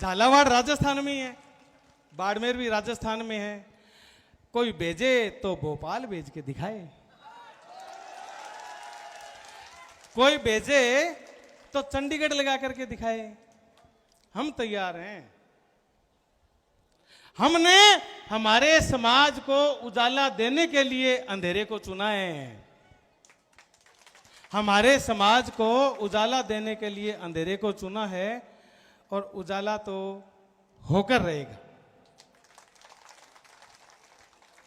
झालावाड़ राजस्थान में ही है, बाड़मेर भी राजस्थान में है। कोई भेजे तो भोपाल भेज के दिखाए, कोई भेजे तो चंडीगढ़ लगा करके दिखाए। हम तैयार हैं। हमने हमारे समाज को उजाला देने के लिए अंधेरे को चुना है। हमारे समाज को उजाला देने के लिए अंधेरे को चुना है, और उजाला तो होकर रहेगा।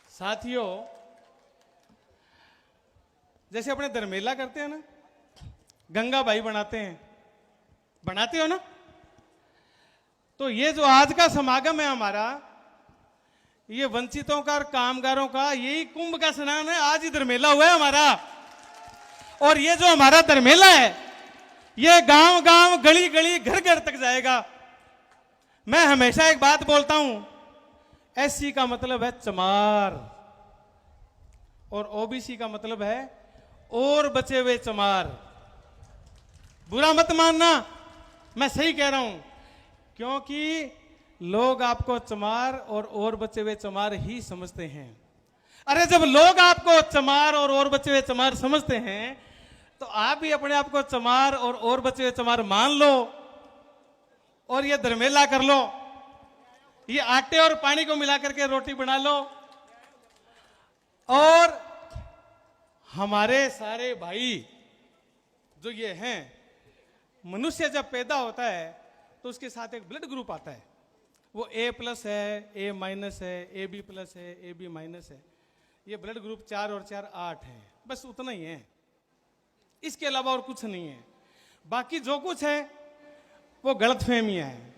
साथियों, जैसे अपने दरमेला करते हैं ना, गंगा भाई बनाते हैं, बनाते हो ना, तो ये जो आज का समागम है हमारा, ये वंचितों का और कामगारों का यही कुंभ का स्नान है। आज ही दरमेला हुआ है हमारा, और ये जो हमारा दरमेला है ये गांव गांव गली गली घर घर तक जाएगा। मैं हमेशा एक बात बोलता हूं, एससी का मतलब है चमार, और ओबीसी का मतलब है और बचे हुए चमार। बुरा मत मानना, मैं सही कह रहा हूं, क्योंकि लोग आपको चमार और बचे हुए चमार ही समझते हैं। अरे जब लोग आपको चमार और बचे हुए चमार समझते हैं, तो आप भी अपने आप को चमार और बचे हुए चमार मान लो, और ये दरमेला कर लो। ये आटे और पानी को मिलाकर के रोटी बना लो। और हमारे सारे भाई जो ये हैं, मनुष्य जब पैदा होता है तो उसके साथ एक ब्लड ग्रुप आता है। वो A+ है, A- है, AB+ है, AB- है। ये ब्लड ग्रुप 4 और 4 8 है, बस उतना ही है, इसके अलावा और कुछ नहीं है। बाकी जो कुछ है वो गलतफहमियां हैं,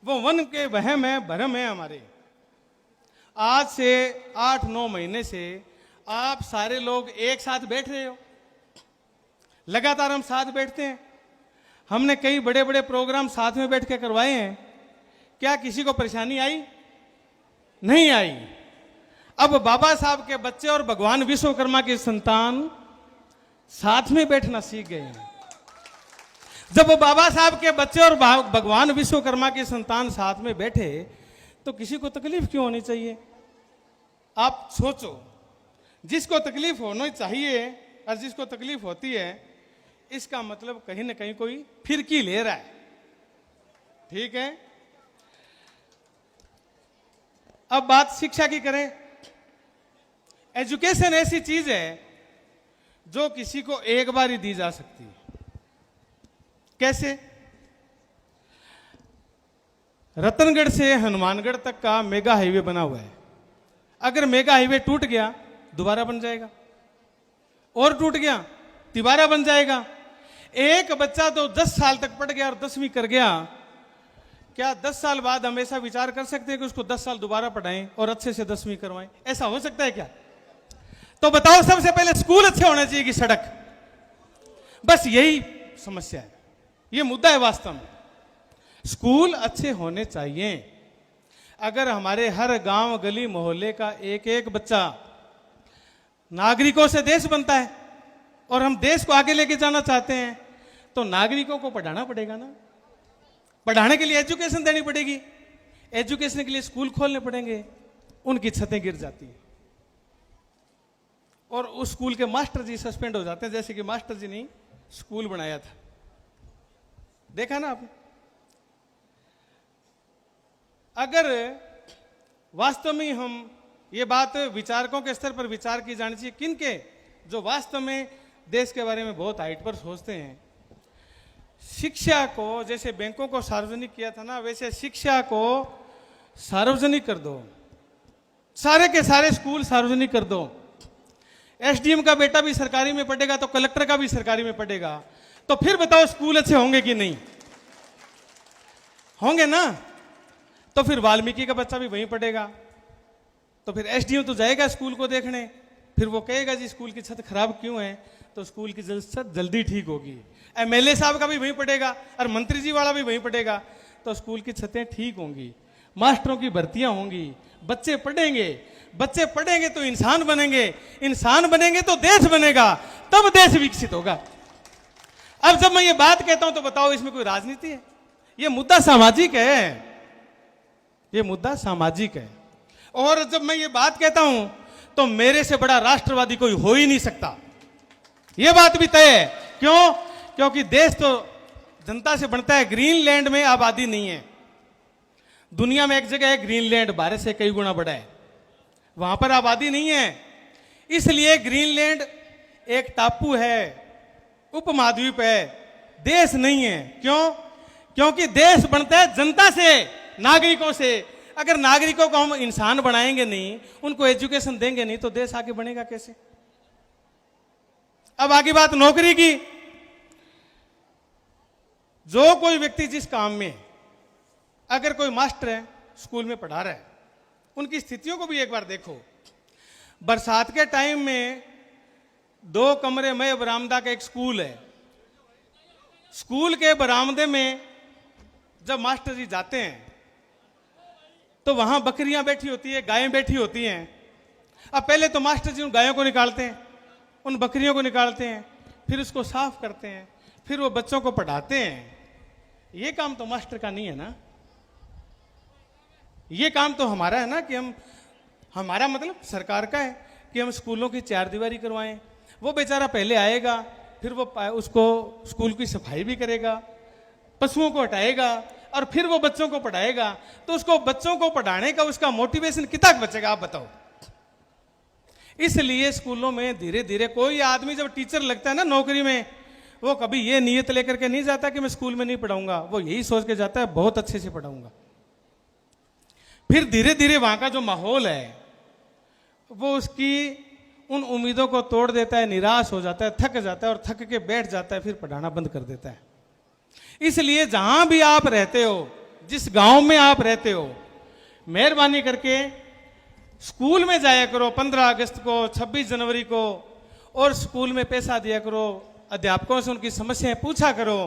वो वन के वहम है, भरम है हमारे। आज से 8-9 महीने से आप सारे लोग एक साथ बैठ रहे हो, लगातार हम साथ बैठते हैं। हमने कई बड़े बड़े प्रोग्राम साथ में बैठ के करवाए हैं। क्या किसी को परेशानी आई? नहीं आई। अब बाबा साहब के बच्चे और भगवान विश्वकर्मा के संतान साथ में बैठना सीख गए हैं। जब बाबा साहब के बच्चे और भगवान विश्वकर्मा के संतान साथ में बैठे, तो किसी को तकलीफ क्यों होनी चाहिए? आप सोचो, जिसको तकलीफ होनी चाहिए और जिसको तकलीफ होती है, इसका मतलब कहीं ना कहीं कोई फिरकी ले रहा है। ठीक है, अब बात शिक्षा की करें। एजुकेशन ऐसी चीज है जो किसी को एक बार ही दी जा सकती है। कैसे? रतनगढ़ से हनुमानगढ़ तक का मेगा हाईवे बना हुआ है। अगर मेगा हाईवे टूट गया दोबारा बन जाएगा, और टूट गया दोबारा बन जाएगा। एक बच्चा तो 10 साल तक पढ़ गया और 10वीं कर गया, क्या 10 साल बाद हम ऐसा विचार कर सकते हैं कि उसको 10 साल दोबारा पढ़ाएं और अच्छे से 10वीं करवाएं? ऐसा हो सकता है क्या? तो बताओ, सबसे पहले स्कूल अच्छे होने चाहिए कि सड़क? बस यही समस्या है, ये मुद्दा है वास्तव में। स्कूल अच्छे होने चाहिए। अगर हमारे हर गांव गली मोहल्ले का एक एक बच्चा नागरिकों से देश बनता है, और हम देश को आगे लेके जाना चाहते हैं, तो नागरिकों को पढ़ाना पड़ेगा ना। पढ़ाने के लिए एजुकेशन देनी पड़ेगी, एजुकेशन के लिए स्कूल खोलने पड़ेंगे। उनकी छतें गिर जाती हैं और उस स्कूल के मास्टर जी सस्पेंड हो जाते हैं, जैसे कि मास्टर जी ने स्कूल बनाया था। देखा ना आपने? अगर वास्तव में हम ये बात विचारकों के स्तर पर विचार की जानी चाहिए, किनके जो वास्तव में देश के बारे में बहुत हाइट पर सोचते हैं। शिक्षा को, जैसे बैंकों को सार्वजनिक किया था ना, वैसे शिक्षा को सार्वजनिक कर दो। सारे के सारे स्कूल सार्वजनिक कर दो। एसडीएम का बेटा भी सरकारी में पढ़ेगा तो कलेक्टर का भी सरकारी में पढ़ेगा, तो फिर बताओ स्कूल अच्छे होंगे कि नहीं होंगे ना? तो फिर वाल्मीकि का बच्चा भी वहीं पढ़ेगा, तो फिर एसडीएम तो जाएगा स्कूल को देखने, फिर वो कहेगा जी स्कूल की छत खराब क्यों है, तो स्कूल की छत जल्दी ठीक होगी। एमएलए साहब का भी वहीं पढ़ेगा और मंत्री जी वाला भी वहीं पढ़ेगा, तो स्कूल की छतें ठीक होंगी, मास्टरों की भर्तियां होंगी, बच्चे पढ़ेंगे। बच्चे पढ़ेंगे तो इंसान बनेंगे, इंसान बनेंगे तो देश बनेगा, तब देश विकसित होगा। अब जब मैं ये बात कहता हूं तो बताओ, इसमें कोई राजनीति है? ये मुद्दा सामाजिक है। ये मुद्दा सामाजिक है। और जब मैं ये बात कहता हूं तो मेरे से बड़ा राष्ट्रवादी कोई हो ही नहीं सकता, ये बात भी तय है। क्यों? क्योंकि देश तो जनता से बनता है। ग्रीनलैंड में आबादी नहीं है। दुनिया में एक जगह है ग्रीनलैंड, भारत से कई गुना बड़ा है, वहां पर आबादी नहीं है। इसलिए ग्रीनलैंड एक टापू है, उपमहाद्वीप है, देश नहीं है। क्यों? क्योंकि देश बनता है जनता से, नागरिकों से। अगर नागरिकों को हम इंसान बनाएंगे नहीं, उनको एजुकेशन देंगे नहीं, तो देश आगे बढ़ेगा कैसे? अब आगे बात नौकरी की। जो कोई व्यक्ति जिस काम में, अगर कोई मास्टर है, स्कूल में पढ़ा रहा है, उनकी स्थितियों को भी एक बार देखो। बरसात के टाइम में 2 कमरे में बरामदा का एक स्कूल है। स्कूल के बरामदे में जब मास्टर जी जाते हैं तो वहां बकरियां बैठी होती है, गायें बैठी होती हैं। अब पहले तो मास्टर जी उन गायों को निकालते हैं, उन बकरियों को निकालते हैं, फिर उसको साफ करते हैं, फिर वो बच्चों को पढ़ाते हैं। ये काम तो मास्टर का नहीं है ना, ये काम तो हमारा है ना, कि हम, हमारा मतलब सरकार का है कि हम स्कूलों की 4 दीवारी करवाएं। वो बेचारा पहले आएगा, फिर वो उसको स्कूल की सफाई भी करेगा, पशुओं को हटाएगा, और फिर वो बच्चों को पढ़ाएगा। तो उसको बच्चों को पढ़ाने का उसका मोटिवेशन कितना बचेगा, आप बताओ। इसलिए स्कूलों में धीरे धीरे कोई आदमी जब टीचर लगता है ना नौकरी में, वो कभी ये नियत लेकर के नहीं जाता कि मैं स्कूल में नहीं पढ़ाऊंगा, वो यही सोच के जाता है बहुत अच्छे से पढ़ाऊंगा। फिर धीरे धीरे वहां का जो माहौल है वो उसकी उन उम्मीदों को तोड़ देता है, निराश हो जाता है, थक जाता है, और थक के बैठ जाता है, फिर पढ़ाना बंद कर देता है। इसलिए जहां भी आप रहते हो, जिस गांव में आप रहते हो, मेहरबानी करके स्कूल में जाया करो 15 अगस्त को, 26 जनवरी को, और स्कूल में पैसा दिया करो, अध्यापकों से उनकी समस्याएं पूछा करो।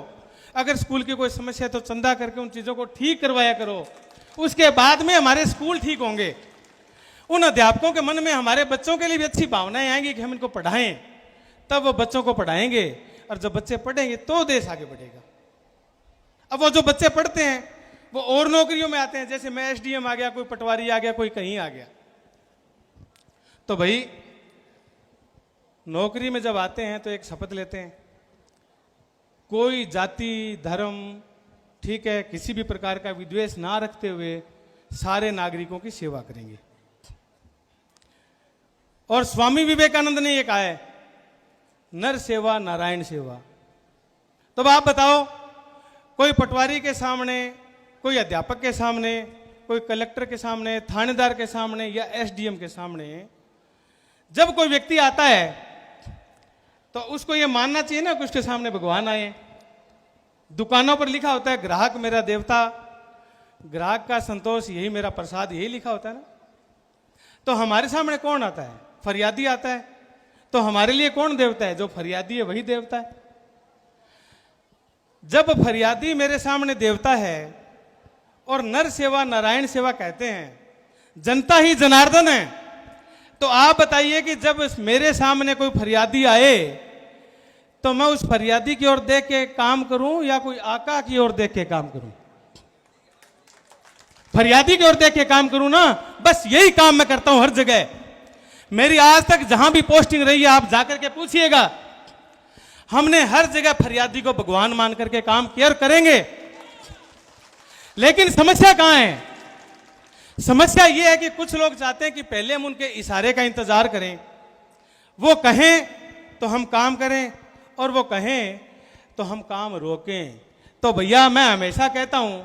अगर स्कूल की कोई समस्या है तो चंदा करके उन चीजों को ठीक करवाया करो। उसके बाद में हमारे स्कूल ठीक होंगे। उन अध्यापकों के मन में हमारे बच्चों के लिए भी अच्छी भावनाएं आएंगी कि हम इनको पढ़ाएं, तब वो बच्चों को पढ़ाएंगे, और जब बच्चे पढ़ेंगे तो देश आगे बढ़ेगा। अब वो जो बच्चे पढ़ते हैं वो और नौकरियों में आते हैं, जैसे मैं एसडीएम आ गया, कोई पटवारी आ गया, कोई कहीं आ गया। तो भाई नौकरी में जब आते हैं तो एक शपथ लेते हैं, कोई जाति धर्म, ठीक है, किसी भी प्रकार का विद्वेष ना रखते हुए सारे नागरिकों की सेवा करेंगे। और स्वामी विवेकानंद ने ये कहा है, नर सेवा नारायण सेवा। तो आप बताओ, कोई पटवारी के सामने, कोई अध्यापक के सामने, कोई कलेक्टर के सामने, थानेदार के सामने, या एसडीएम के सामने जब कोई व्यक्ति आता है तो उसको ये मानना चाहिए ना कि उसके सामने भगवान आए। दुकानों पर लिखा होता है ग्राहक मेरा देवता, ग्राहक का संतोष यही मेरा प्रसाद, यही लिखा होता है ना। तो हमारे सामने कौन आता है? फरियादी आता है। तो हमारे लिए कौन देवता है? जो फरियादी है वही देवता है। जब फरियादी मेरे सामने देवता है और नर सेवा नारायण सेवा कहते हैं, जनता ही जनार्दन है, तो आप बताइए कि जब मेरे सामने कोई फरियादी आए तो मैं उस फरियादी की ओर देख के काम करूं या कोई आका की ओर देख के काम करूं? फरियादी की ओर देख के काम करूं ना, बस यही काम मैं करता हूं हर जगह। मेरी आज तक जहां भी पोस्टिंग रही है आप जाकर के पूछिएगा, हमने हर जगह फरियादी को भगवान मान करके काम किया और करेंगे। लेकिन समस्या कहां है? समस्या यह है कि कुछ लोग चाहते हैं कि पहले हम उनके इशारे का इंतजार करें, वो कहें तो हम काम करें, और वो कहें तो हम काम रोकें। तो भैया मैं हमेशा कहता हूं,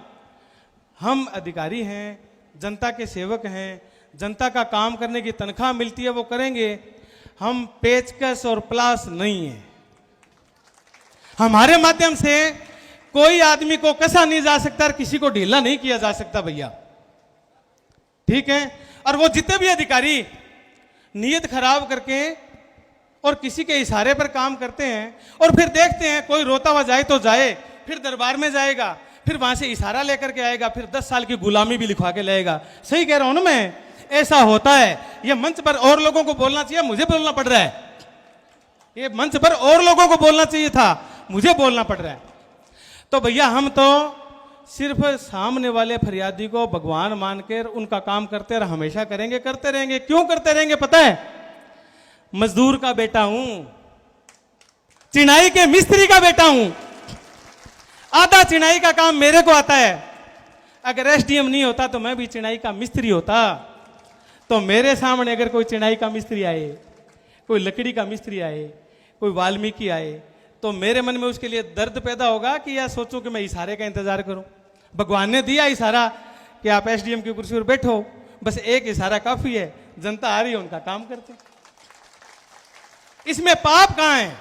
हम अधिकारी हैं, जनता के सेवक हैं, जनता का काम करने की तनख्वाह मिलती है वो करेंगे। हम पेचकस और प्लास नहीं है। हमारे माध्यम से कोई आदमी को कसा नहीं जा सकता और किसी को ढीला नहीं किया जा सकता भैया, ठीक है। और वो जितने भी अधिकारी नीयत खराब करके और किसी के इशारे पर काम करते हैं और फिर देखते हैं कोई रोता हुआ जाए तो जाए, फिर दरबार में जाएगा, फिर वहां से इशारा लेकर के आएगा, फिर 10 साल की गुलामी भी लिखवा के लाएगा। सही कह रहा हूं ना मैं? ऐसा होता है। ये मंच पर और लोगों को बोलना चाहिए, मुझे बोलना पड़ रहा है। ये मंच पर और लोगों को बोलना चाहिए था, मुझे बोलना पड़ रहा है। तो भैया हम तो सिर्फ सामने वाले फरियादी को भगवान मानकर उनका काम करते रह, हमेशा करेंगे, करते रहेंगे। क्यों करते रहेंगे पता है? मजदूर का बेटा हूं, चिनाई के मिस्त्री का बेटा हूं, आधा चिनाई का काम मेरे को आता है। अगर एसडीएम नहीं होता तो मैं भी चिनाई का मिस्त्री होता। तो मेरे सामने अगर कोई चिनाई का मिस्त्री आए, कोई लकड़ी का मिस्त्री आए, कोई वाल्मीकि आए, तो मेरे मन में उसके लिए दर्द पैदा होगा कि या सोचूं कि मैं इशारे का इंतजार करूं। भगवान ने दिया इशारा कि आप एसडीएम की कुर्सी पर बैठो, बस एक इशारा काफी है, जनता आ रही है उनका काम करते। इसमें पाप कहां है?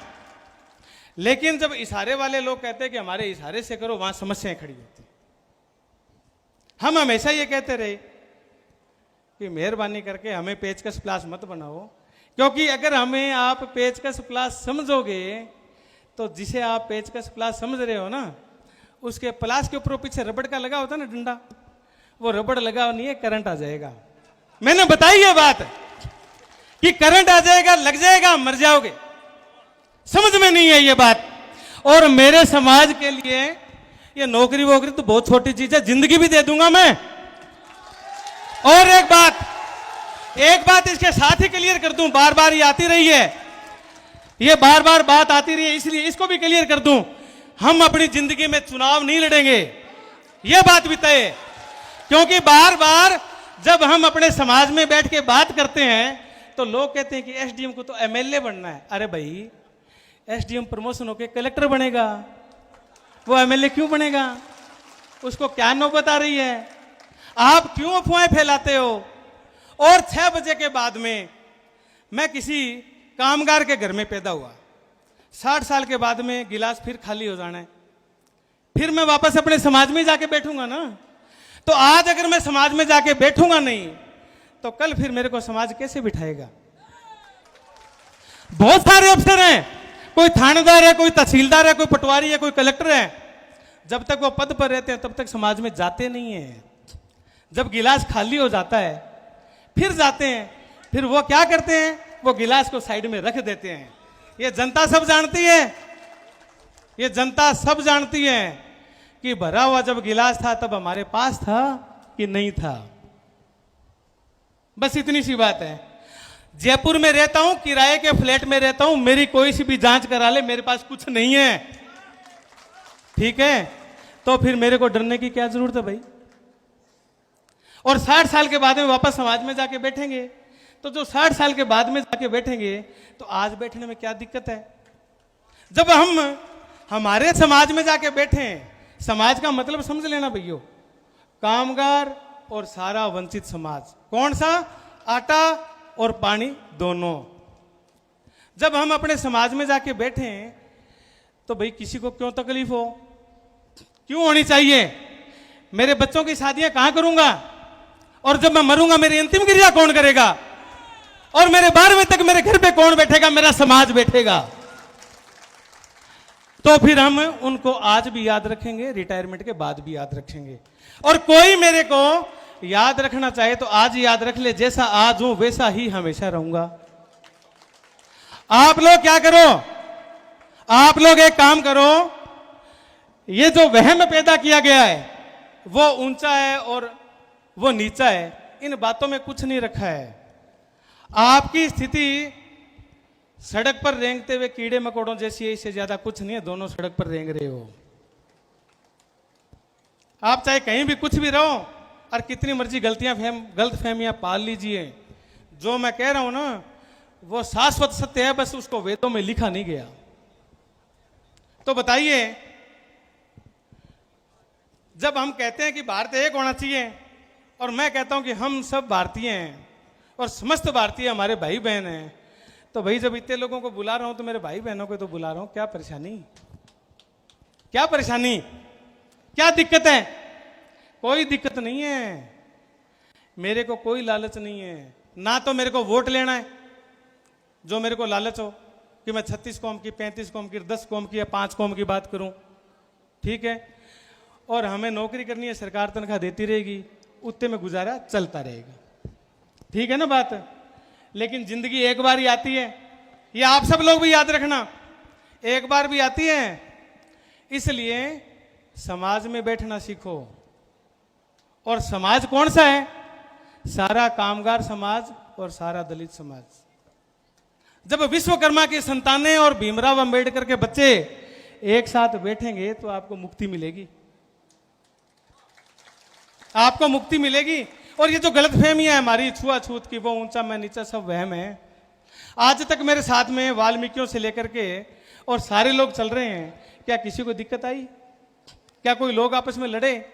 लेकिन जब इशारे वाले लोग कहते हैं कि हमारे इशारे से करो, वहां समस्याएं खड़ी होती। हम हमेशा ये कहते रहे कि मेहरबानी करके हमें पेचकस प्लास मत बनाओ, क्योंकि अगर हमें आप पेचकस प्लास समझोगे तो जिसे आप पेचकस प्लास समझ रहे हो ना, उसके प्लास के ऊपर पीछे रबड़ का लगा होता ना डंडा, वो रबड़ लगा नहीं है, करंट आ जाएगा। मैंने बताई ये बात कि करंट आ जाएगा, लग जाएगा, मर जाओगे। समझ में नहीं है ये बात। और मेरे समाज के लिए ये नौकरी वोकरी तो बहुत छोटी चीज है, जिंदगी भी दे दूंगा मैं। और एक बात इसके साथ ही क्लियर कर दूं, बार बार ये आती रही है, ये बार बार बात आती रही है, इसलिए इसको भी क्लियर कर दूं। हम अपनी जिंदगी में चुनाव नहीं लड़ेंगे, ये बात भी तय है। क्योंकि बार बार जब हम अपने समाज में बैठ के बात करते हैं तो लोग कहते हैं कि एसडीएम को तो एमएलए बनना है। अरे भाई, एसडीएम प्रमोशन होके कलेक्टर बनेगा, वो एमएलए क्यों बनेगा? उसको क्या नौबत आ रही है? आप क्यों अफवाहें फैलाते हो? और 6 बजे के बाद में मैं किसी कामगार के घर में पैदा हुआ, 60 साल के बाद में गिलास फिर खाली हो जाना है, फिर मैं वापस अपने समाज में जाके बैठूंगा ना। तो आज अगर मैं समाज में जाके बैठूंगा नहीं तो कल फिर मेरे को समाज कैसे बिठाएगा? बहुत सारे अफसर हैं, कोई थानेदार है, कोई तहसीलदार है, कोई पटवारी है, कोई कलेक्टर है। जब तक वो पद पर रहते हैं तब तक समाज में जाते नहीं है। जब गिलास खाली हो जाता है फिर जाते हैं। फिर वो क्या करते हैं? वो गिलास को साइड में रख देते हैं। ये जनता सब जानती है, ये जनता सब जानती है कि भरा हुआ जब गिलास था तब हमारे पास था कि नहीं था। बस इतनी सी बात है। जयपुर में रहता हूं, किराए के फ्लैट में रहता हूं, मेरी कोई सी भी जांच करा ले, मेरे पास कुछ नहीं है, ठीक है? तो फिर मेरे को डरने की क्या जरूरत है भाई? और 60 साल के बाद में वापस समाज में जाके बैठेंगे, तो जो 60 साल के बाद में जाके बैठेंगे तो आज बैठने में क्या दिक्कत है? जब हम हमारे समाज में जाके बैठे, समाज का मतलब समझ लेना भैया, कामगार और सारा वंचित समाज। कौन सा? आटा और पानी दोनों। जब हम अपने समाज में जाके बैठे तो भाई किसी को क्यों तकलीफ हो, क्यों होनी चाहिए? मेरे बच्चों की शादियां कहां करूंगा? और जब मैं मरूंगा मेरी अंतिम क्रिया कौन करेगा? और मेरे 12वें तक मेरे घर पे कौन बैठेगा? मेरा समाज बैठेगा। तो फिर हम उनको आज भी याद रखेंगे, रिटायरमेंट के बाद भी याद रखेंगे। और कोई मेरे को याद रखना चाहे तो आज याद रख ले, जैसा आज हूं वैसा ही हमेशा रहूंगा। आप लोग क्या करो? आप लोग एक काम करो, ये जो वहम पैदा किया गया है वो ऊंचा है और वो नीचा है, इन बातों में कुछ नहीं रखा है। आपकी स्थिति सड़क पर रेंगते हुए कीड़े मकोड़ों जैसी है, इससे ज्यादा कुछ नहीं है। दोनों सड़क पर रेंग रहे हो। आप चाहे कहीं भी कुछ भी रहो और कितनी मर्जी गलत फहमियां पाल लीजिए, जो मैं कह रहा हूं ना वो शाश्वत सत्य है, बस उसको वेदों में लिखा नहीं गया। तो बताइए, जब हम कहते हैं कि भारत एक होना चाहिए और मैं कहता हूं कि हम सब भारतीय हैं और समस्त भारतीय हमारे भाई बहन हैं, तो भाई जब इतने लोगों को बुला रहा हूं तो मेरे भाई बहनों को तो बुला रहा हूं, क्या परेशानी? क्या परेशानी? क्या दिक्कत है? कोई दिक्कत नहीं है। मेरे को कोई लालच नहीं है, ना तो मेरे को वोट लेना है जो मेरे को लालच हो कि मैं 36 कौम की, 35 कौम की, 10 कौम की या 5 कौम की बात करूं, ठीक है? और हमें नौकरी करनी है, सरकार तनख्वाह देती रहेगी, उतने में गुजारा चलता रहेगा, ठीक है ना बात? लेकिन जिंदगी एक बार ही आती है, ये आप सब लोग भी याद रखना, एक बार भी आती है। इसलिए समाज में बैठना सीखो। और समाज कौन सा है? सारा कामगार समाज और सारा दलित समाज। जब विश्वकर्मा की संतानें और भीमराव अंबेडकर के बच्चे एक साथ बैठेंगे तो आपको मुक्ति मिलेगी, आपको मुक्ति मिलेगी। और ये जो गलतफहमी है हमारी छुआछूत की, वो ऊंचा मैं नीचा सब वहम है। आज तक मेरे साथ में वाल्मीकियों से लेकर के और सारे लोग चल रहे हैं, क्या किसी को दिक्कत आई? क्या कोई लोग आपस में लड़े?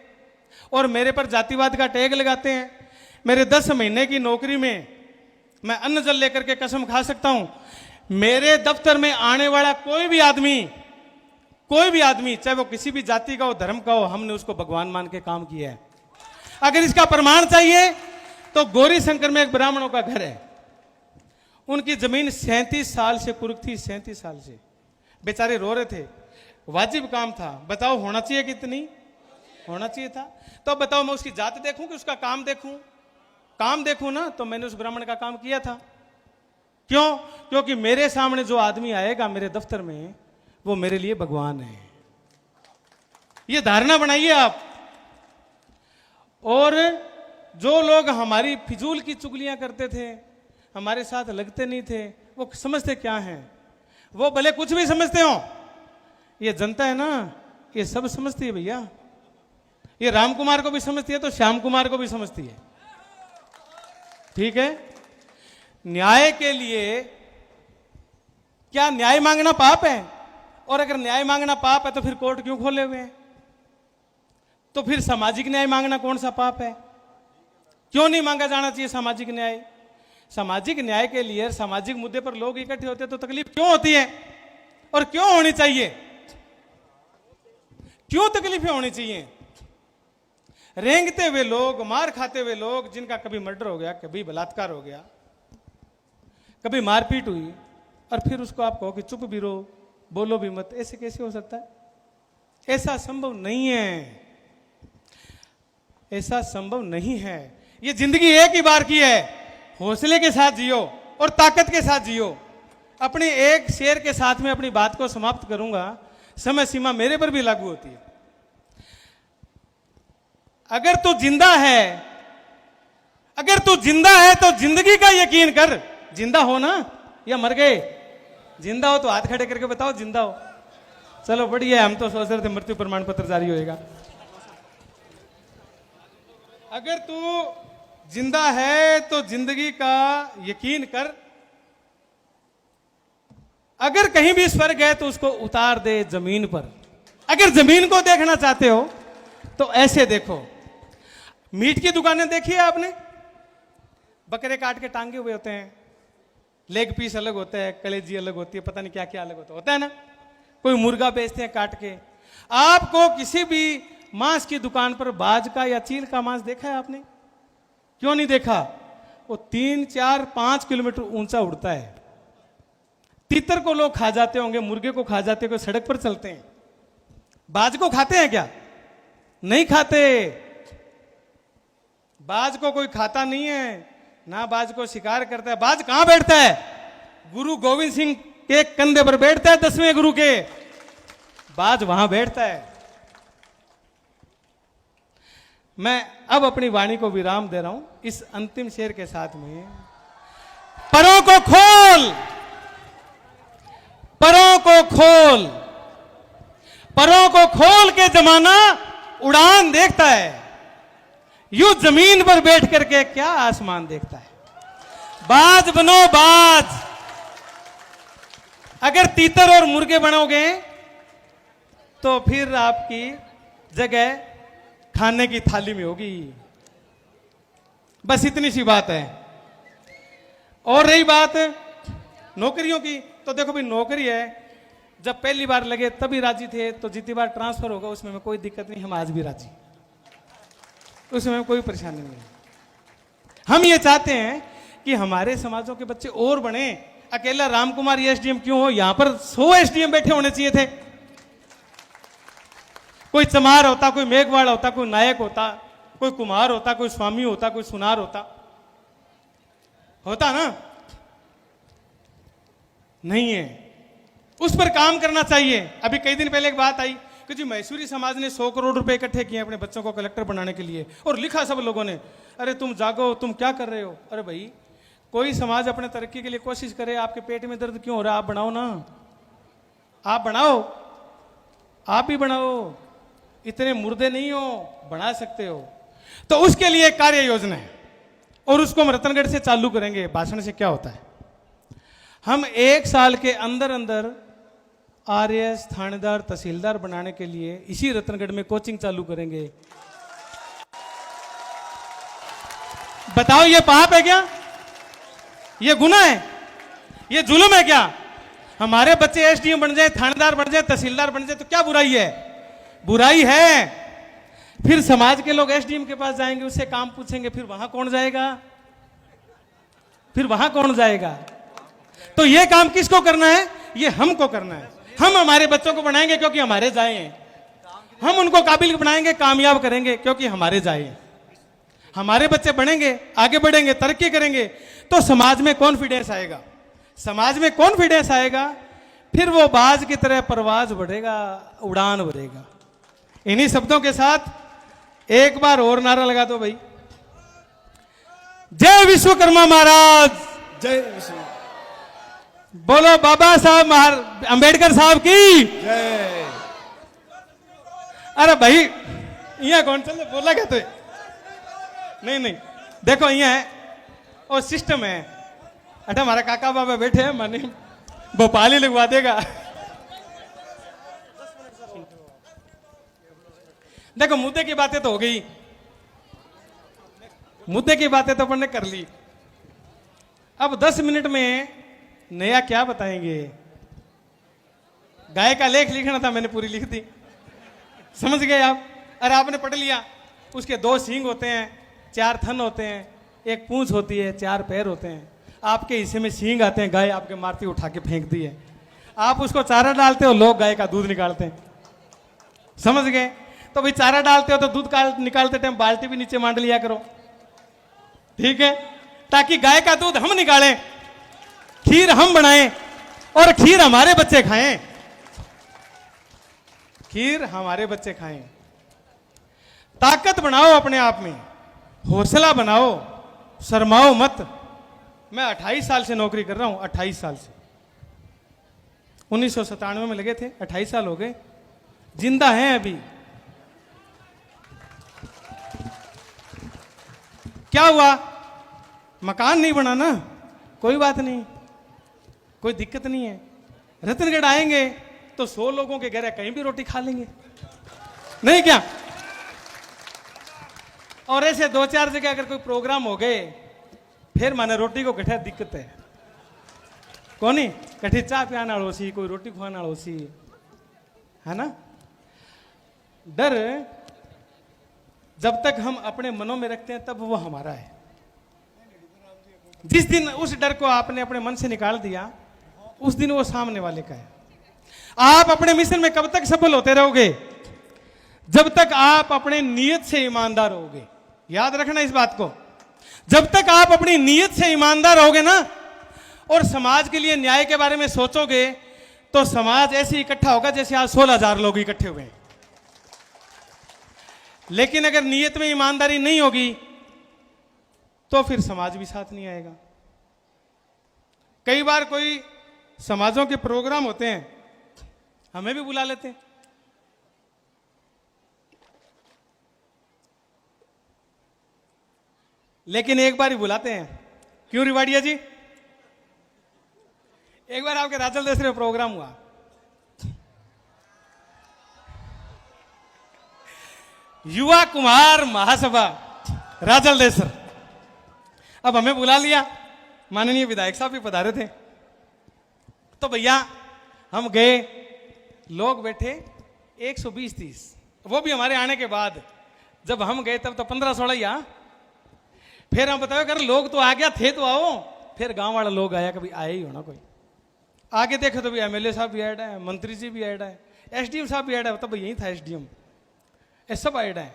और मेरे पर जातिवाद का टैग लगाते हैं। मेरे 10 महीने की नौकरी में मैं अन्न जल लेकर के कसम खा सकता हूं, मेरे दफ्तर में आने वाला कोई भी आदमी चाहे वो किसी भी जाति का हो, धर्म का हो, हमने उसको भगवान मान के काम किया है। अगर इसका प्रमाण चाहिए तो गौरी शंकर में एक ब्राह्मणों का घर है, उनकी जमीन 37 साल से कुर्क थी, 37 साल से बेचारे रो रहे थे। वाजिब काम था, बताओ होना चाहिए कितनी? होना चाहिए था। तो बताओ मैं उसकी जात देखूं कि उसका काम देखूं? काम देखूं ना, तो मैंने उस ब्राह्मण का काम किया था। क्यों? क्योंकि मेरे सामने जो आदमी आएगा मेरे दफ्तर में, वो मेरे लिए भगवान है। ये धारणा बनाइए आप। और जो लोग हमारी फिजूल की चुगलियां करते थे, हमारे साथ लगते नहीं थे, वो समझते क्या हैं? वो भले कुछ भी समझते हो, ये जनता है ना, ये सब समझती है भैया। ये राम कुमार को भी समझती है तो श्याम कुमार को भी समझती है। ठीक है? न्याय के लिए क्या न्याय मांगना पाप है? और अगर न्याय मांगना पाप है तो फिर कोर्ट क्यों खोले हुए हैं? तो फिर सामाजिक न्याय मांगना कौन सा पाप है? क्यों नहीं मांगा जाना चाहिए सामाजिक न्याय? सामाजिक न्याय के लिए सामाजिक मुद्दे पर लोग इकट्ठे होते तो तकलीफ क्यों होती है और क्यों होनी चाहिए? क्यों तकलीफें होनी चाहिए? रेंगते हुए लोग, मार खाते हुए लोग, जिनका कभी मर्डर हो गया, कभी बलात्कार हो गया, कभी मारपीट हुई, और फिर उसको आप कहो कि चुप भी रहो, बोलो भी मत, ऐसे कैसे हो सकता है? ऐसा संभव नहीं है, ऐसा संभव नहीं है। ये जिंदगी एक ही बार की है। हौसले के साथ जियो और ताकत के साथ जियो। अपने एक शेर के साथ में अपनी बात को समाप्त करूंगा, समय सीमा मेरे पर भी लागू होती है। अगर तू जिंदा है तो जिंदगी का यकीन कर। जिंदा हो ना या मर गए? जिंदा हो तो हाथ खड़े करके बताओ जिंदा हो। चलो बढ़िया, हम तो सोच रहे थे मृत्यु प्रमाण पत्र जारी होएगा। अगर तू जिंदा है तो जिंदगी का यकीन कर। अगर कहीं भी स्वर्ग है तो उसको उतार दे जमीन पर। अगर जमीन को देखना चाहते हो तो ऐसे देखो। मीट की दुकानें देखी है आपने? बकरे काट के टांगे हुए होते हैं, लेग पीस अलग होता है, कलेजी अलग होती है, पता नहीं क्या क्या अलग होता है ना। कोई मुर्गा बेचते हैं काट के। आपको किसी भी मांस की दुकान पर बाज का या चील का मांस देखा है आपने? क्यों नहीं देखा? वो 3, 4, 5 किलोमीटर ऊंचा उड़ता है। तीतर को लोग खा जाते होंगे, मुर्गे को खा जाते होंगे, सड़क पर चलते हैं। बाज को खाते हैं क्या? नहीं खाते। बाज को कोई खाता नहीं है ना, बाज को शिकार करता है। बाज कहां बैठता है? गुरु गोविंद सिंह के कंधे पर बैठता है, 10वें गुरु के। बाज वहां बैठता है। मैं अब अपनी वाणी को विराम दे रहा हूं इस अंतिम शेर के साथ में। परों को खोल, परों को खोल, परों को खोल के जमाना उड़ान देखता है। यूं जमीन पर बैठ करके क्या आसमान देखता है। बाज बनो बाज। अगर तीतर और मुर्गे बनोगे तो फिर आपकी जगह खाने की थाली में होगी। बस इतनी सी बात है। और रही बात नौकरियों की, तो देखो भाई नौकरी है, जब पहली बार लगे तभी राजी थे, तो जितनी बार ट्रांसफर होगा उसमें कोई दिक्कत नहीं, हम आज भी राजी, उसमें कोई परेशानी नहीं। हम ये चाहते हैं कि हमारे समाजों के बच्चे और बने। अकेला रामकुमार एसडीएम क्यों हो? यहां पर 100 एसडीएम बैठे होने चाहिए थे। कोई चमार होता, कोई मेघवाड़ होता, कोई नायक होता, कोई कुमार होता, कोई स्वामी होता, कोई सुनार होता ना? नहीं है। उस पर काम करना चाहिए। अभी कई दिन पहले एक बात आई कि जी मैसूरी समाज ने 100 करोड़ रुपए इकट्ठे किए अपने बच्चों को कलेक्टर बनाने के लिए, और लिखा सब लोगों ने, अरे तुम जागो, तुम क्या कर रहे हो? अरे भाई, कोई समाज अपने तरक्की के लिए कोशिश करे, आपके पेट में दर्द क्यों हो रहा है? आप बनाओ ना, आप बनाओ, आप भी बनाओ, इतने मुर्दे नहीं हो, बना सकते हो। तो उसके लिए कार्य योजना है और उसको हम रतनगढ़ से चालू करेंगे। भाषण से क्या होता है, हम 1 साल के अंदर अंदर आरएएस, थानेदार, तहसीलदार बनाने के लिए इसी रतनगढ़ में कोचिंग चालू करेंगे। बताओ ये पाप है क्या? ये गुनाह है? ये जुल्म है क्या? हमारे बच्चे एसडीएम बन जाए, थानेदार बन जाए, तहसीलदार बन जाए तो क्या बुराई है? बुराई है। फिर समाज के लोग एसडीएम के पास जाएंगे, उससे काम पूछेंगे, फिर वहां कौन जाएगा? फिर वहां कौन जाएगा? तो ये काम किसको करना है? ये हमको करना है। हम हमारे बच्चों को बनाएंगे क्योंकि हमारे जाए हैं, हम उनको काबिल बनाएंगे, कामयाब करेंगे क्योंकि हमारे जाए हैं। हमारे बच्चे बढ़ेंगे, आगे बढ़ेंगे, तरक्की करेंगे तो समाज में कॉन्फिडेंस आएगा। समाज में कॉन्फिडेंस आएगा, फिर वो बाज की तरह परवाज बढ़ेगा, उड़ान बढ़ेगा। इन्हीं शब्दों के साथ एक बार और नारा लगा दो भाई, जय विश्वकर्मा महाराज, जय विश्व, बोलो बाबा साहब अंबेडकर साहब की जय। अरे भाई, यहाँ कौन चल बोला क्या? तो नहीं नहीं, देखो यहाँ है और सिस्टम है। अरे हमारा काका बाबा बैठे हैं, मानी भोपाल ही लगवा देगा। देखो मुद्दे की बातें तो हो गई, मुद्दे की बातें तो अपन ने कर ली। अब 10 मिनट में नया क्या बताएंगे? गाय का लेख लिखना था, मैंने पूरी लिख दी, समझ गए आप? अरे आपने पढ़ लिया, उसके 2 सींग होते हैं, 4 थन होते हैं, 1 पूंछ होती है, 4 पैर होते हैं। आपके हिस्से में सींग आते हैं, गाय आपके मारती उठा के फेंक दी है, आप उसको चारा डालते हो, लोग गाय का दूध निकालते हैं, समझ गए? तो भाई चारा डालते हो तो दूध निकालते टाइम बाल्टी भी नीचे मांड लिया करो, ठीक है? ताकि गाय का दूध हम निकालें, खीर हम बनाएं और खीर हमारे बच्चे खाएं, खीर हमारे बच्चे खाएं। ताकत बनाओ अपने आप में, हौसला बनाओ, शर्माओ मत। मैं 28 साल से नौकरी कर रहा हूं, 28 साल से। 1997 में लगे थे, 28 साल हो गए, जिंदा हैं अभी। क्या हुआ? मकान नहीं बना ना, कोई बात नहीं, कोई दिक्कत नहीं है। रतनगढ़ आएंगे तो 100 लोगों के घर कहीं भी रोटी खा लेंगे, नहीं क्या? और ऐसे 2-4 जगह अगर कोई प्रोग्राम हो गए, फिर माने रोटी को कठे दिक्कत है, कोनी कठे चाय पियाना होसी, कोई रोटी खुआना होसी, है ना? डर जब तक हम अपने मनों में रखते हैं तब वो हमारा है। जिस दिन उस डर को आपने अपने मन से निकाल दिया, उस दिन वो सामने वाले का है। आप अपने मिशन में कब तक सफल होते रहोगे? जब तक आप अपने नियत से ईमानदार होगे। याद रखना इस बात को, जब तक आप अपनी नियत से ईमानदार होगे ना और समाज के लिए न्याय के बारे में सोचोगे, तो समाज ऐसे इकट्ठा होगा जैसे आज 16,000 लोग इकट्ठे हुए हैं। लेकिन अगर नियत में ईमानदारी नहीं होगी तो फिर समाज भी साथ नहीं आएगा। कई बार कोई समाजों के प्रोग्राम होते हैं, हमें भी बुला लेते हैं, लेकिन एक बार ही बुलाते हैं। क्यों रिवाड़िया जी? एक बार आपके राजल देश में प्रोग्राम हुआ, युवा कुमार महासभा राजल देसर। अब हमें बुला लिया, माननीय विधायक साहब भी पधारे थे, तो भैया हम गए, लोग बैठे 120-130, वो भी हमारे आने के बाद। जब हम गए तब तो 15-16 ही। फिर हम बताओ अगर लोग तो आ गया थे तो आओ, फिर गांव वाला लोग आया, कभी आया ही होना कोई। आगे देखो तो भी एमएलए साहब भी ऐड है, मंत्री जी भी ऐड है, एसडीएम साहब भी ऐड है, तब यही था एसडीएम, ये सब ऐड है।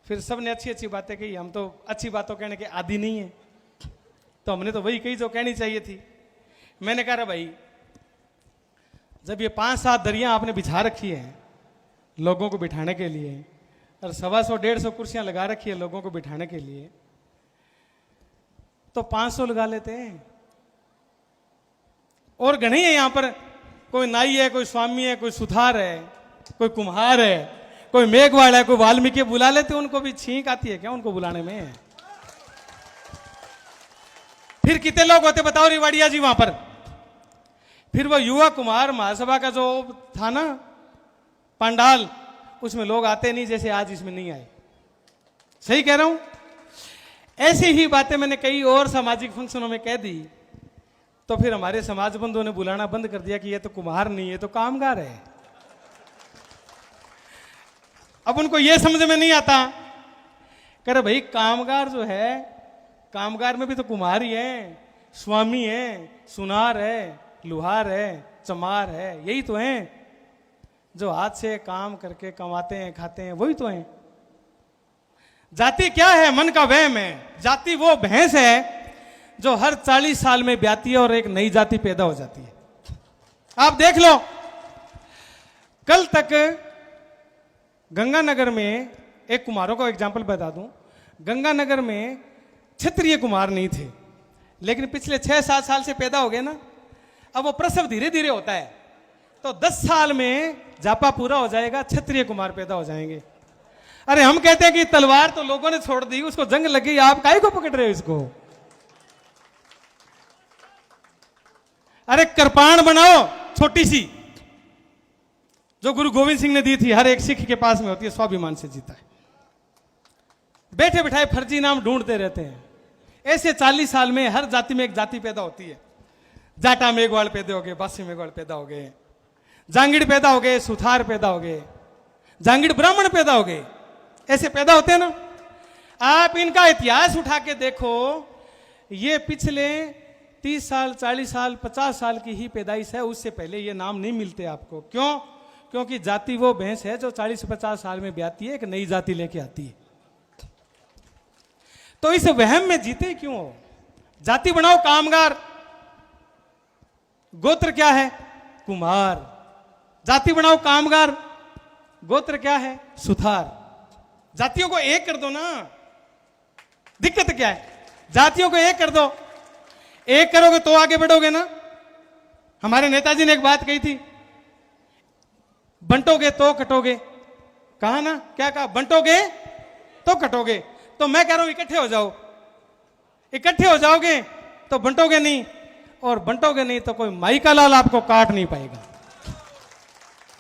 फिर सब ने अच्छी अच्छी बातें कही, हम तो अच्छी बातों कहने के आदी नहीं है, तो हमने तो वही कही जो कहनी चाहिए थी। मैंने कहा भाई, जब ये 5-7 दरिया आपने बिछा रखी है लोगों को बिठाने के लिए, और 125-150 कुर्सियां लगा रखी है लोगों को बिठाने के लिए, तो 500 लगा लेते हैं। और घने है यहां पर, कोई नाई है, कोई स्वामी है, कोई सुथार है, कोई कुम्हार है, कोई मेघवाड़ है, कोई वाल्मीकि, बुला लेते। उनको भी छींक आती है क्या उनको बुलाने में? फिर कितने लोग होते बताओ रिवाड़िया जी वहां पर? फिर वो युवा कुमार महासभा का जो था ना पंडाल, उसमें लोग आते नहीं, जैसे आज इसमें नहीं आए। सही कह रहा हूं? ऐसी ही बातें मैंने कई और सामाजिक फंक्शनों में कह दी, तो फिर हमारे समाज बंधुओं ने बुलाना बंद कर दिया कि ये तो कुम्हार नहीं, ये तो कामगार है। अब उनको ये समझ में नहीं आता, कह रहे भाई कामगार जो है, कामगार में भी तो कुम्हार ही है, स्वामी है, सुनार है, लुहार है, चमार है, यही तो हैं जो हाथ से काम करके कमाते हैं, खाते हैं, वही तो हैं। जाति क्या है? मन का वहम है। जाति वो भैंस है जो हर 40 साल में ब्याती है और एक नई जाति पैदा हो जाती है। आप देख लो, कल तक गंगानगर में, एक कुमारों का एग्जाम्पल बता दूं, गंगानगर में क्षत्रिय कुमार नहीं थे, लेकिन पिछले 6-7 साल से पैदा हो गए ना। अब वो प्रसव धीरे धीरे होता है, तो 10 साल में जापा पूरा हो जाएगा, क्षत्रिय कुमार पैदा हो जाएंगे। अरे हम कहते हैं कि तलवार तो लोगों ने छोड़ दी, उसको जंग लग गई, आप काहे को पकड़ रहे हो इसको? अरे कृपाण बनाओ छोटी सी, जो गुरु गोविंद सिंह ने दी थी, हर एक सिख के पास में होती है, स्वाभिमान से जीता है। बैठे बिठाए फर्जी नाम ढूंढते रहते हैं। ऐसे 40 साल में हर जाति में एक जाति पैदा होती है। जाटा मेघवाड़ पैदा हो गए, बासी मेघवाड़ पैदा हो गए, जांगिड़ पैदा हो गए, सुथार पैदा हो गए, जांगिड़ ब्राह्मण पैदा हो गए, ऐसे पैदा होते हैं ना। आप इनका इतिहास उठा के देखो, ये पिछले 30 साल, 40 साल, 50 साल की ही पैदाइश है, उससे पहले ये नाम नहीं मिलते आपको। क्यों? क्योंकि जाति वो भैंस है जो 40-50 साल में ब्याती है, एक नई जाति लेके आती है। तो इस वहम में जीते क्यों हो? जाति बनाओ कामगार, गोत्र क्या है? कुमार। जाति बनाओ कामगार, गोत्र क्या है? सुथार। जातियों को एक कर दो ना, दिक्कत क्या है? जातियों को एक कर दो, एक करोगे तो आगे बढ़ोगे ना। हमारे नेताजी ने एक बात कही थी, बंटोगे तो कटोगे। कहा ना, क्या कहा? बंटोगे तो कटोगे। तो मैं कह रहा हूं इकट्ठे हो जाओ। इकट्ठे हो जाओगे तो बंटोगे नहीं, और बंटोगे नहीं तो कोई माई का लाल आपको काट नहीं पाएगा।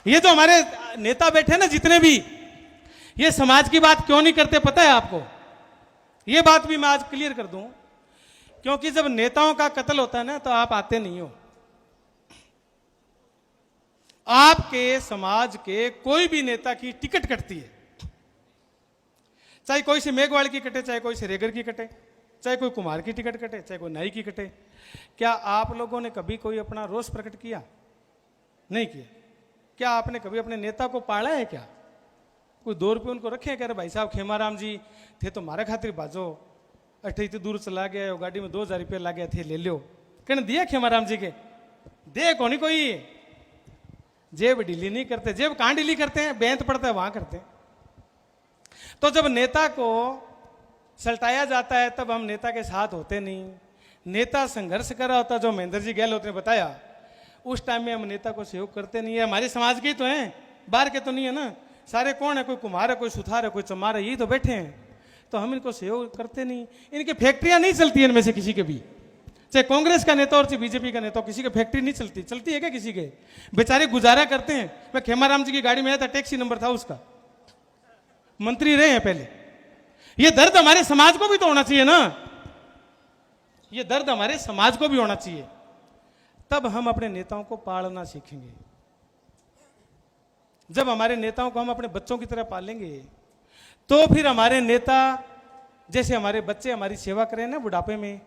ये जो हमारे नेता बैठे ना जितने भी, ये समाज की बात क्यों नहीं करते पता है आपको? ये बात भी मैं आज क्लियर कर दूं, क्योंकि जब नेताओं का कत्ल होता है ना, तो आप आते नहीं हो। आपके समाज के कोई भी नेता की टिकट कटती है, चाहे कोई से मेघवाड़ की कटे, चाहे कोई से रेगर की कटे, चाहे कोई कुमार की टिकट कटे, चाहे कोई नाई की कटे। क्या आप लोगों ने कभी कोई अपना रोष प्रकट किया? नहीं किया। क्या आपने कभी अपने नेता को पाला है? क्या कोई 2 रुपये उनको रखे? कह रहे भाई साहब खेमाराम जी थे तो मारे खातिर बाजो, अठे इतनी दूर चला गया, गाड़ी में 2000 रुपये ला गया थे, ले लो। कहने दिया खेमाराम जी के? दे कौन कोई। जेब ढीली नहीं करते। जेब कहां ढीली करते हैं? बेंत पड़ता है वहां करते हैं। तो जब नेता को सल्टाया जाता है तब हम नेता के साथ होते नहीं। नेता संघर्ष कर रहा होता, जो महेंद्र जी गहलोत ने बताया, उस टाइम में हम नेता को सहयोग करते नहीं है। हमारे समाज के ही तो हैं, बाहर के तो नहीं है ना। सारे कौन है? कोई कुम्हार है, कोई सुथार है, कोई चमार है, यही तो बैठे हैं। तो हम इनको सहयोग करते नहीं। इनकी फैक्ट्रियां नहीं चलती है इनमें से किसी के भी, चाहे कांग्रेस का नेता और चाहे बीजेपी का नेता, किसी की फैक्ट्री नहीं चलती। चलती है क्या किसी के? बेचारे गुजारा करते हैं। मैं खेमाराम जी की गाड़ी में आया था, टैक्सी नंबर था उसका, मंत्री रहे हैं पहले। ये दर्द हमारे समाज को भी तो होना चाहिए ना। ये दर्द हमारे समाज को भी होना चाहिए, तब हम अपने नेताओं को पालना सीखेंगे। जब हमारे नेताओं को हम अपने बच्चों की तरह पालेंगे, तो फिर हमारे नेता, जैसे हमारे बच्चे हमारी सेवा करें ना बुढ़ापे में,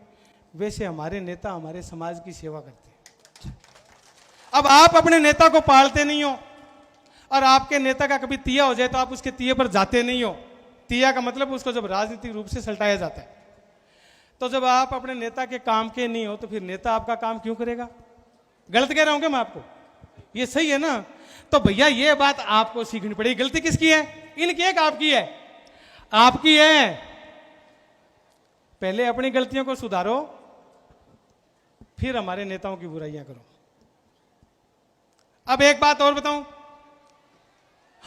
वैसे हमारे नेता हमारे समाज की सेवा करते हैं। अब आप अपने नेता को पालते नहीं हो, और आपके नेता का कभी तिया हो जाए तो आप उसके तिये पर जाते नहीं हो। तिया का मतलब उसको जब राजनीतिक रूप से सल्टाया जाता है। तो जब आप अपने नेता के काम के नहीं हो, तो फिर नेता आपका काम क्यों करेगा? गलत कह रहा हूं क्या मैं आपको? ये सही है ना? तो भैया ये बात आपको सीखनी पड़ेगी। गलती किसकी है? इनकी है कि आपकी है? आपकी है। पहले अपनी गलतियों को सुधारो, फिर हमारे नेताओं की बुराइयां करो। अब एक बात और बताऊं,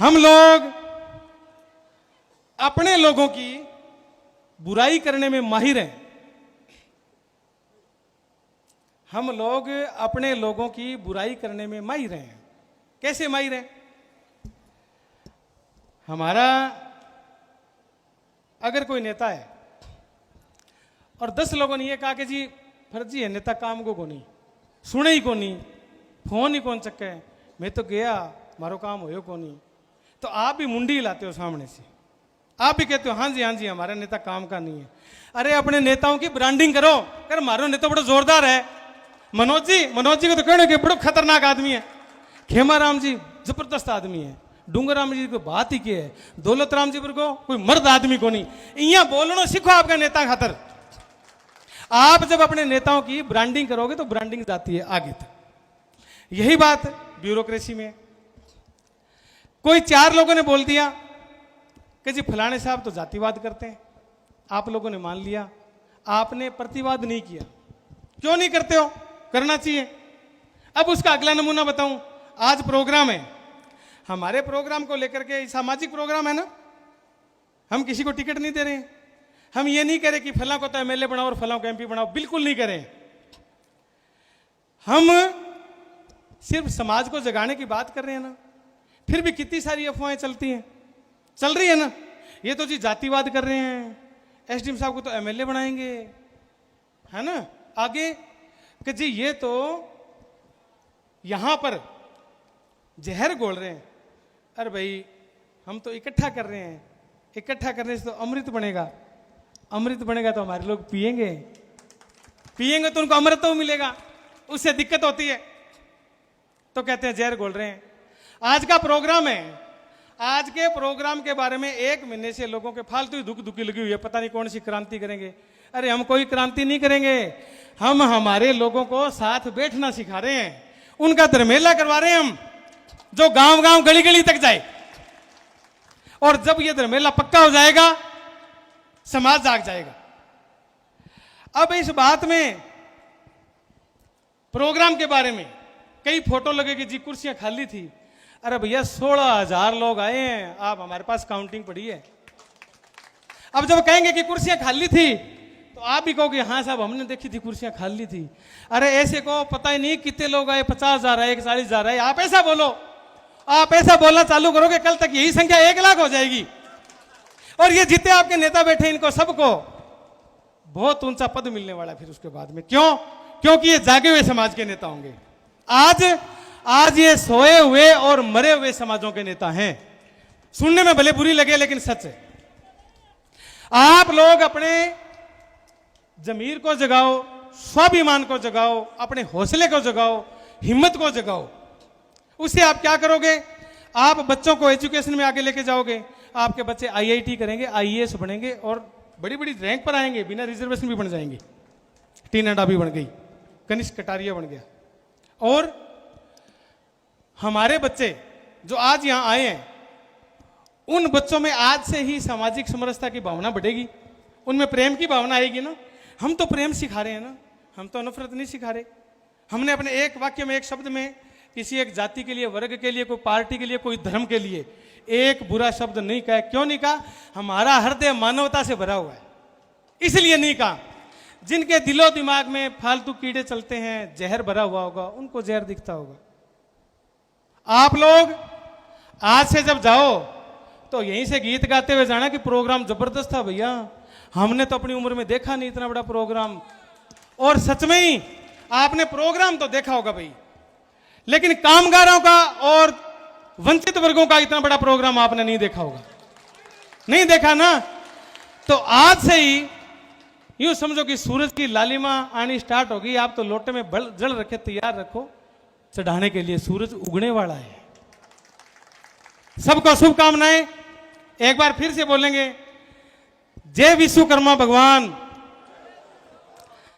हम लोग अपने लोगों की बुराई करने में माहिर हैं। हम लोग अपने लोगों की बुराई करने में माहिर हैं। कैसे माहिर हैं? हमारा अगर कोई नेता है और 10 लोगों ने ये कहा कि जी फर्जी है नेता, काम को नहीं सुने ही को नहीं, फोन ही कौन चक्के, मैं तो गया मारो काम हो को नहीं, तो आप भी मुंडी हिलाते हो सामने से, आप भी कहते हो हाँ जी हमारा नेता काम का नहीं है। अरे अपने नेताओं की ब्रांडिंग करो, कर मारो नेता बड़ा जोरदार है। मनोज जी को तो कहने के बड़ा खतरनाक आदमी है, खेमाराम जी जबरदस्त आदमी है, डूंगराम जी को बात ही की है, दौलत राम जी पर को कोई मर्द आदमी को नहीं। इया बोलना सीखो आपका नेता खातर। आप जब अपने नेताओं की ब्रांडिंग करोगे तो ब्रांडिंग जाती है आगे तक। यही बात ब्यूरोक्रेसी में। कोई 4 लोगों ने बोल दिया कि जी फलाने साहब तो जातिवाद करते हैं, आप लोगों ने मान लिया, आपने प्रतिवाद नहीं किया। क्यों नहीं करते हो? करना चाहिए। अब उसका अगला नमूना बताऊं। आज प्रोग्राम है, हमारे प्रोग्राम को लेकर के सामाजिक प्रोग्राम है ना, हम किसी को टिकट नहीं दे रहे हैं। हम ये नहीं कह रहे कि फला को तो एमएलए बनाओ और फला को एमपी बनाओ, बिल्कुल नहीं करें। हम सिर्फ समाज को जगाने की बात कर रहे हैं ना। फिर भी कितनी सारी अफवाहें चलती हैं, चल रही है ना। ये तो जी जातिवाद कर रहे हैं, एसडीएम साहब को तो एमएलए बनाएंगे, है ना। आगे कि जी ये तो यहां पर जहर घोल रहे हैं। अरे भाई हम तो इकट्ठा कर रहे हैं, इकट्ठा करने से तो अमृत बनेगा, अमृत बनेगा तो हमारे लोग पिएंगे तो उनको अमृत तो मिलेगा, उससे दिक्कत होती है तो कहते हैं जहर घोल रहे हैं। आज का प्रोग्राम है, आज के प्रोग्राम के बारे में 1 महीने से लोगों के फालतू ही दुखी लगी हुई है, पता नहीं कौन सी क्रांति करेंगे। अरे हम कोई क्रांति नहीं करेंगे, हम हमारे लोगों को साथ बैठना सिखा रहे हैं, उनका धर्मेला करवा रहे हैं हम, जो गांव गांव गली गली तक जाए। और जब यह धर्मेला पक्का हो जाएगा समाज जाग जाएगा। अब इस बात में प्रोग्राम के बारे में कई फोटो लगेगी जी कुर्सियां खाली थी। अरे भैया 16,000 लोग आए हैं, आप हमारे पास काउंटिंग पड़ी है। अब जब कहेंगे कि कुर्सियां खाली थी तो आप भी कहोगे हाँ साहब हमने देखी थी कुर्सियां खाली थी। अरे ऐसे को पता ही नहीं कितने लोग आए, 50,000 आए, 40,000 आए। आप ऐसा बोलो, आप ऐसा बोलना चालू करोगे, कल तक यही संख्या 1 लाख हो जाएगी। और ये जितने आपके नेता बैठे इनको सबको बहुत ऊंचा पद मिलने वाला फिर उसके बाद में। क्यों? क्योंकि ये जागे हुए समाज के नेता होंगे। आज ये सोए हुए और मरे हुए समाजों के नेता हैं। सुनने में भले बुरी लगे लेकिन सच है। आप लोग अपने जमीर को जगाओ, स्वाभिमान को जगाओ, अपने हौसले को जगाओ, हिम्मत को जगाओ। उससे आप क्या करोगे? आप बच्चों को एजुकेशन में आगे लेके जाओगे, आपके बच्चे आईआईटी करेंगे, आईएएस बनेंगे और बड़ी बड़ी रैंक पर आएंगे, बिना रिजर्वेशन भी बन जाएंगे। टीना डाबी बन गई, कनिष्क कटारिया बन गया। और हमारे बच्चे जो आज यहां आए हैं, उन बच्चों में आज से ही सामाजिक समरसता की भावना बढ़ेगी, उनमें प्रेम की भावना आएगी ना। हम तो प्रेम सिखा रहे हैं ना, हम तो नफरत नहीं सिखा रहे। हमने अपने एक वाक्य में, एक शब्द में किसी एक जाति के लिए, वर्ग के लिए, कोई पार्टी के लिए, कोई धर्म के लिए एक बुरा शब्द नहीं कहा। क्यों नहीं कहा? हमारा हृदय मानवता से भरा हुआ है, इसलिए नहीं कहा। जिनके दिलो दिमाग में फालतू कीड़े चलते हैं, जहर भरा हुआ होगा, उनको जहर दिखता होगा। आप लोग आज से जब जाओ तो यहीं से गीत गाते हुए जाना कि प्रोग्राम जबरदस्त था भैया, हमने तो अपनी उम्र में देखा नहीं इतना बड़ा प्रोग्राम। और सच में ही आपने प्रोग्राम तो देखा होगा भाई, लेकिन कामगारों का और वंचित वर्गों का इतना बड़ा प्रोग्राम आपने नहीं देखा होगा। नहीं देखा ना? तो आज से ही यूं समझो कि सूरज की लालिमा आनी स्टार्ट होगी। आप तो लोटे में जल रखे, तैयार रखो चढ़ाने के लिए, सूरज उगने वाला है। सबको शुभकामनाएं। एक बार फिर से बोलेंगे, जय विश्वकर्मा भगवान।